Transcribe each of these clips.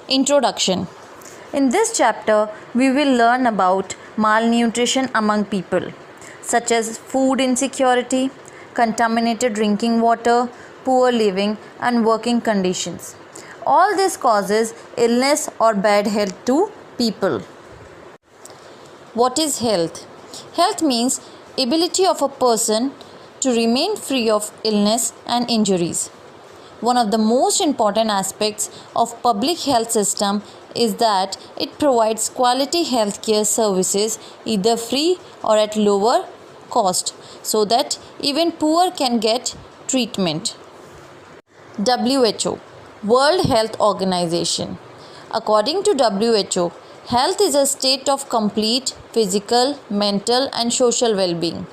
Introduction. In this chapter, we will learn about malnutrition among people, such as food insecurity, contaminated drinking water, poor living, and working conditions. All this causes illness or bad health to people. What is health? Health means ability of a person to remain free of illness and injuries. One of the most important aspects of public health system is that it provides quality healthcare services either free or at lower cost so that even poor can get treatment. WHO, World Health Organization. According to WHO, health is a state of complete physical, mental and social well-being.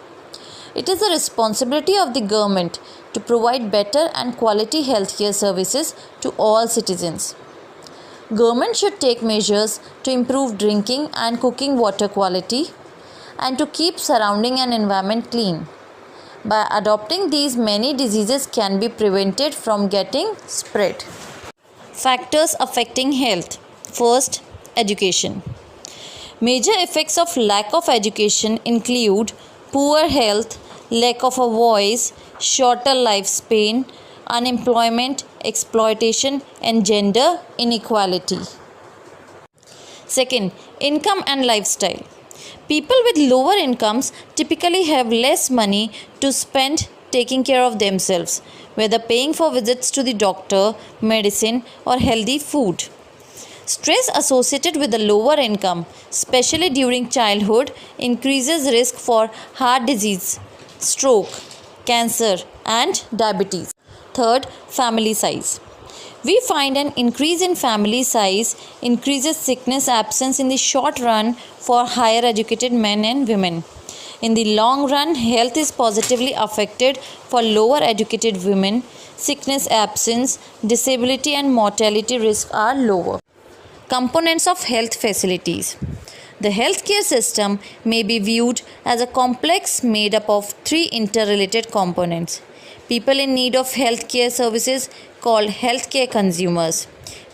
It is the responsibility of the government to provide better and quality healthcare services to all citizens. Government should take measures to improve drinking and cooking water quality and to keep surrounding and environment clean. By adopting these, many diseases can be prevented from getting spread. Factors affecting health. First, education. Major effects of lack of education include poor health, lack of a voice, shorter lifespan, unemployment, exploitation, and gender inequality. Second, income and lifestyle. People with lower incomes typically have less money to spend taking care of themselves, whether paying for visits to the doctor, medicine, or healthy food. Stress associated with a lower income, especially during childhood, increases risk for heart disease, stroke, cancer, and diabetes. Third, family size. We find an increase in family size increases sickness absence in the short run for higher educated men and women. In the long run, health is positively affected for lower educated women. Sickness absence, disability, and mortality risk are lower. Components of health facilities. The healthcare system may be viewed as a complex made up of three interrelated components. People in need of healthcare services called healthcare consumers.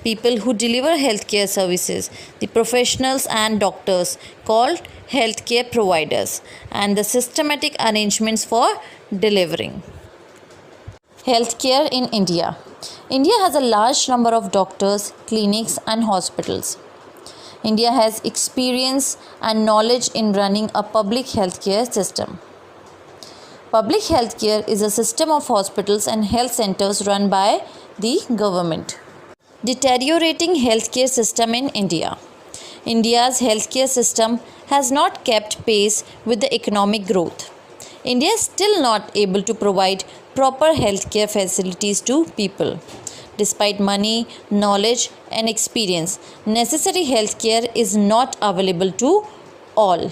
People who deliver healthcare services, the professionals and doctors called healthcare providers, and the systematic arrangements for delivering. Healthcare in India. India has a large number of doctors, clinics, and hospitals. India has experience and knowledge in running a public healthcare system. Public healthcare is a system of hospitals and health centers run by the government. Deteriorating healthcare system in India. India's healthcare system has not kept pace with the economic growth. India is still not able to provide proper healthcare facilities to people. Despite money, knowledge, and experience, necessary healthcare is not available to all.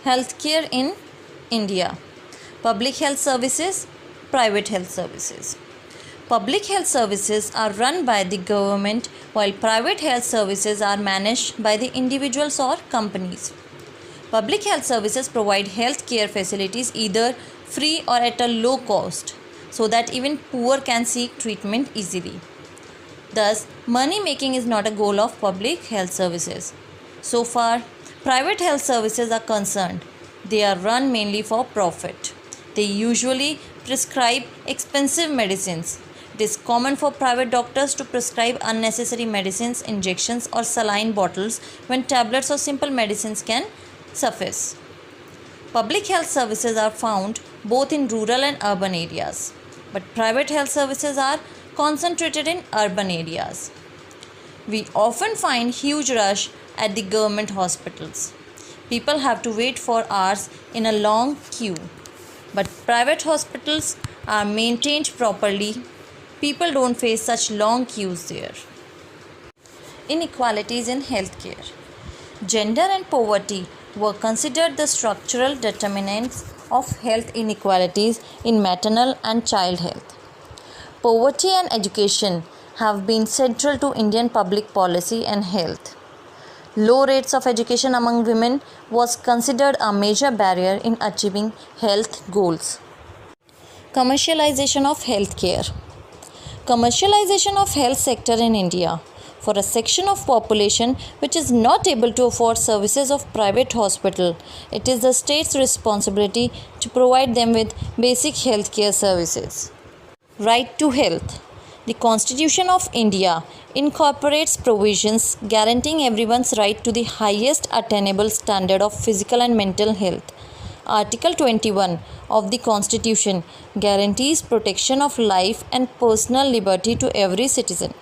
Healthcare in India. Public health services, private health services. Public health services are run by the government while private health services are managed by the individuals or companies. Public health services provide health care facilities either free or at a low cost so that even poor can seek treatment easily. Thus, money making is not a goal of public health services. So far, private health services are concerned. They are run mainly for profit. They usually prescribe expensive medicines. It is common for private doctors to prescribe unnecessary medicines, injections, or saline bottles when tablets or simple medicines can suffice. Public health services are found both in rural and urban areas, but private health services are concentrated in urban areas. We often find huge rush at the government hospitals. People have to wait for hours in a long queue, but private hospitals are maintained properly. People don't face such long queues there. Inequalities in healthcare. Gender and poverty were considered the structural determinants of health inequalities in maternal and child health. Poverty and education have been central to Indian public policy and health. Low rates of education among women was considered a major barrier in achieving health goals. Commercialization of healthcare. Commercialization of health sector in India for a section of population which is not able to afford services of private hospital. It is the state's responsibility to provide them with basic health care services. Right to health. The Constitution of India incorporates provisions guaranteeing everyone's right to the highest attainable standard of physical and mental health. Article 21 of the Constitution guarantees protection of life and personal liberty to every citizen.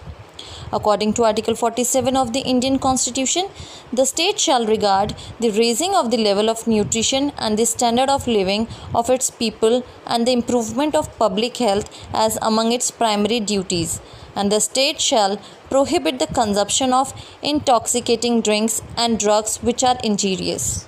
According to Article 47 of the Indian Constitution, the state shall regard the raising of the level of nutrition and the standard of living of its people and the improvement of public health as among its primary duties, and the state shall prohibit the consumption of intoxicating drinks and drugs which are injurious.